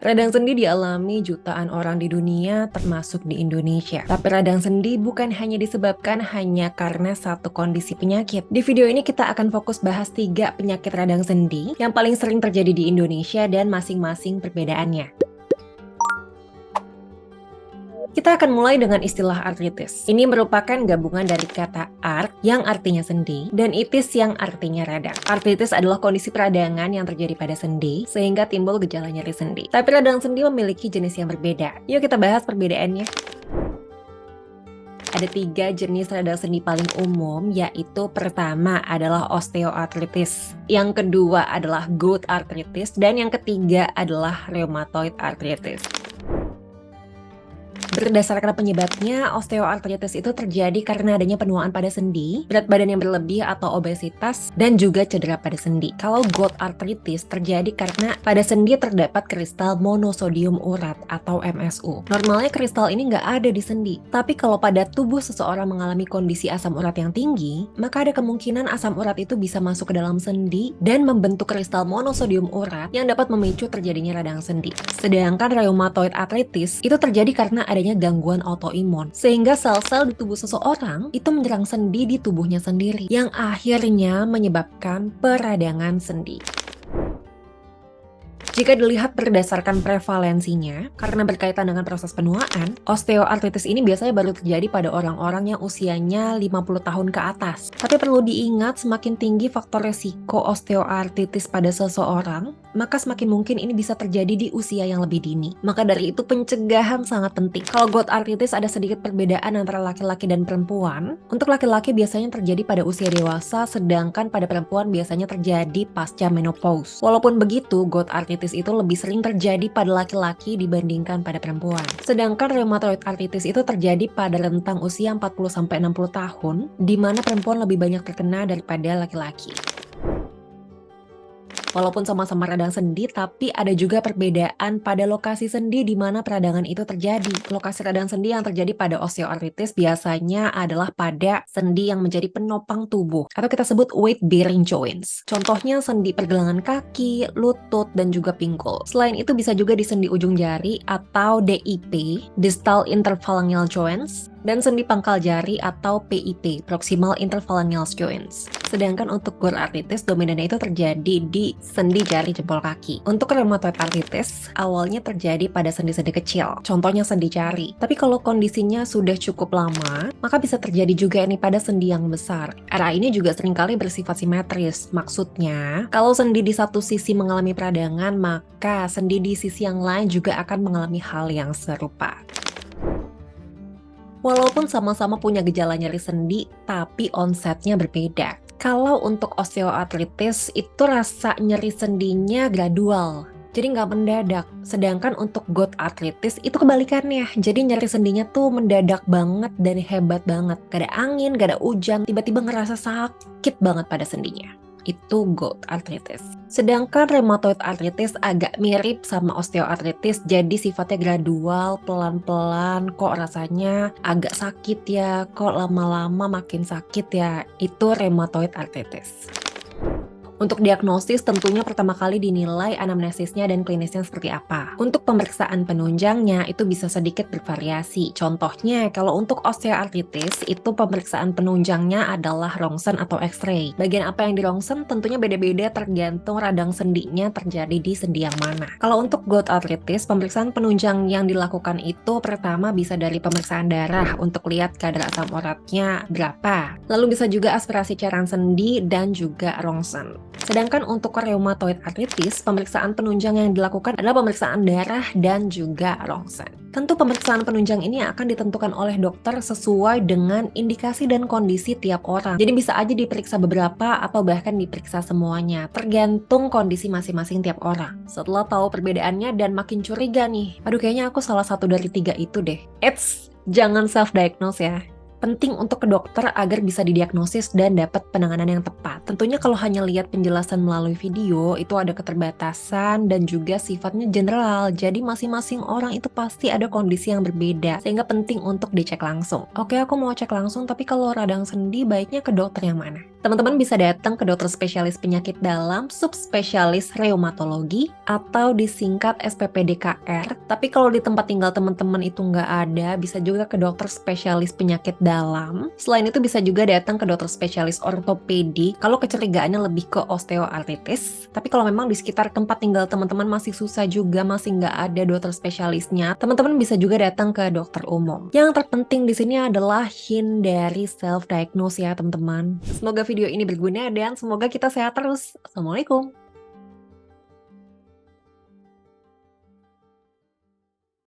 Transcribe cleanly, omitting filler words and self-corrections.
Radang sendi dialami jutaan orang di dunia, termasuk di Indonesia. Tapi radang sendi bukan hanya disebabkan hanya karena satu kondisi penyakit. Di video ini kita akan fokus bahas 3 penyakit radang sendi yang paling sering terjadi di Indonesia dan masing-masing perbedaannya. Kita akan mulai dengan istilah artritis. Ini merupakan gabungan dari kata art yang artinya sendi dan itis yang artinya radang. Artritis adalah kondisi peradangan yang terjadi pada sendi sehingga timbul gejala nyeri sendi. Tapi radang sendi memiliki jenis yang berbeda. Yuk kita bahas perbedaannya. Ada 3 jenis radang sendi paling umum, yaitu pertama adalah osteoartritis, yang kedua adalah gout arthritis, dan yang ketiga adalah rheumatoid arthritis. Berdasarkan penyebabnya, osteoartritis itu terjadi karena adanya penuaan pada sendi, berat badan yang berlebih atau obesitas, dan juga cedera pada sendi. Kalau gout arthritis terjadi karena pada sendi terdapat kristal monosodium urat atau MSU. Normalnya kristal ini nggak ada di sendi, tapi kalau pada tubuh seseorang mengalami kondisi asam urat yang tinggi, maka ada kemungkinan asam urat itu bisa masuk ke dalam sendi dan membentuk kristal monosodium urat yang dapat memicu terjadinya radang sendi. Sedangkan rheumatoid arthritis itu terjadi karena adanya gangguan autoimun, sehingga sel-sel di tubuh seseorang itu menyerang sendi di tubuhnya sendiri, yang akhirnya menyebabkan peradangan sendi. Jika dilihat berdasarkan prevalensinya, karena berkaitan dengan proses penuaan, osteoartritis ini biasanya baru terjadi pada orang-orang yang usianya 50 tahun ke atas. Tapi perlu diingat, semakin tinggi faktor resiko osteoartritis pada seseorang, maka semakin mungkin ini bisa terjadi di usia yang lebih dini. Maka dari itu pencegahan sangat penting. Kalau gout arthritis ada sedikit perbedaan antara laki-laki dan perempuan. Untuk laki-laki biasanya terjadi pada usia dewasa, sedangkan pada perempuan biasanya terjadi pasca menopause. Walaupun begitu, gout arthritis itu lebih sering terjadi pada laki-laki dibandingkan pada perempuan. Sedangkan rheumatoid arthritis itu terjadi pada rentang usia 40-60 tahun, di mana perempuan lebih banyak terkena daripada laki-laki. Walaupun sama-sama radang sendi, tapi ada juga perbedaan pada lokasi sendi di mana peradangan itu terjadi. Lokasi radang sendi yang terjadi pada osteoartritis biasanya adalah pada sendi yang menjadi penopang tubuh, atau kita sebut weight bearing joints. Contohnya sendi pergelangan kaki, lutut, dan juga pinggul. Selain itu bisa juga di sendi ujung jari atau DIP, distal interphalangeal joints, dan sendi pangkal jari atau PIP, proximal interphalangeal joints. Sedangkan untuk gout arthritis dominannya itu terjadi di sendi jari jempol kaki. Untuk rheumatoid arthritis awalnya terjadi pada sendi-sendi kecil, contohnya sendi jari. Tapi kalau kondisinya sudah cukup lama, maka bisa terjadi juga ini pada sendi yang besar. Area ini juga seringkali bersifat simetris. Maksudnya, kalau sendi di satu sisi mengalami peradangan, maka sendi di sisi yang lain juga akan mengalami hal yang serupa. Walaupun sama-sama punya gejala nyeri sendi, tapi onsetnya berbeda. Kalau untuk osteoartritis itu rasa nyeri sendinya gradual, jadi nggak mendadak. Sedangkan untuk gout arthritis itu kebalikannya, jadi nyeri sendinya tuh mendadak banget dan hebat banget. Gak ada angin, gak ada hujan, tiba-tiba ngerasa sakit banget pada sendinya. Itu gout arthritis. Sedangkan rheumatoid arthritis agak mirip sama osteoartritis, jadi sifatnya gradual, pelan-pelan, kok rasanya agak sakit ya, kok lama-lama makin sakit ya, itu rheumatoid arthritis. Untuk diagnosis tentunya pertama kali dinilai anamnesisnya dan klinisnya seperti apa. Untuk pemeriksaan penunjangnya itu bisa sedikit bervariasi. Contohnya kalau untuk osteoartritis itu pemeriksaan penunjangnya adalah rongsen atau X-ray. Bagian apa yang dirongsen tentunya beda-beda tergantung radang sendinya terjadi di sendi yang mana. Kalau untuk gout arthritis, pemeriksaan penunjang yang dilakukan itu pertama bisa dari pemeriksaan darah untuk lihat kadar asam uratnya berapa. Lalu bisa juga aspirasi cairan sendi dan juga rongsen. Sedangkan untuk rheumatoid arthritis, pemeriksaan penunjang yang dilakukan adalah pemeriksaan darah dan juga rongsen. Tentu pemeriksaan penunjang ini akan ditentukan oleh dokter sesuai dengan indikasi dan kondisi tiap orang. Jadi bisa aja diperiksa beberapa atau bahkan diperiksa semuanya, tergantung kondisi masing-masing tiap orang. Setelah tahu perbedaannya dan makin curiga nih, aduh kayaknya aku salah satu dari 3 itu deh. Eits, jangan self-diagnose ya. Penting untuk ke dokter agar bisa didiagnosis dan dapat penanganan yang tepat. Tentunya kalau hanya lihat penjelasan melalui video, itu ada keterbatasan dan juga sifatnya general. Jadi masing-masing orang itu pasti ada kondisi yang berbeda, sehingga penting untuk dicek langsung. Oke, aku mau cek langsung, tapi kalau radang sendi baiknya ke dokter yang mana? Teman-teman bisa datang ke dokter spesialis penyakit dalam, subspesialis reumatologi, atau disingkat SPPDKR. Tapi kalau di tempat tinggal teman-teman itu nggak ada, bisa juga ke dokter spesialis penyakit dalam. Selain itu bisa juga datang ke dokter spesialis ortopedi kalau kecurigaannya lebih ke osteoartritis. Tapi kalau memang di sekitar tempat tinggal teman-teman masih susah juga, masih nggak ada dokter spesialisnya, teman-teman bisa juga datang ke dokter umum. Yang terpenting di sini adalah hindari self-diagnose ya teman-teman. Semoga video ini berguna dan semoga kita sehat terus. Assalamualaikum.